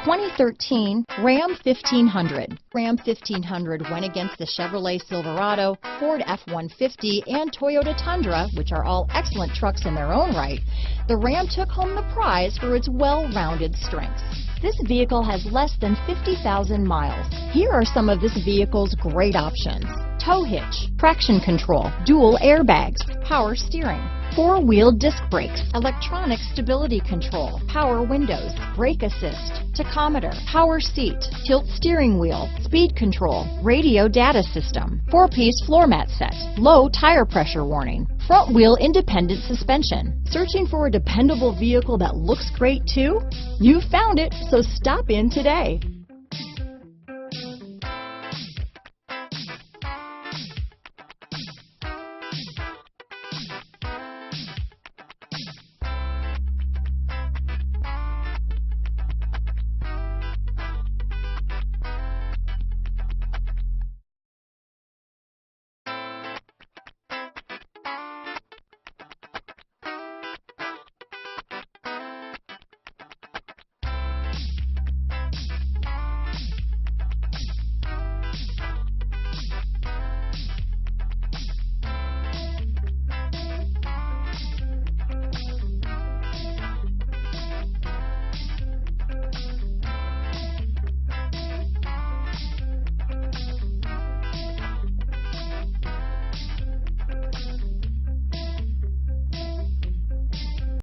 2013 Ram 1500. Ram 1500 went against the Chevrolet Silverado, Ford F-150, and Toyota Tundra, which are all excellent trucks in their own right. The Ram took home the prize for its well-rounded strengths. This vehicle has less than 50,000 miles. Here are some of this vehicle's great options: tow hitch, traction control, dual airbags, power steering, four-wheel disc brakes, electronic stability control, power windows, brake assist, tachometer, power seat, tilt steering wheel, speed control, radio data system, four-piece floor mat set, low tire pressure warning, front wheel independent suspension. Searching for a dependable vehicle that looks great too? You found it, so stop in today.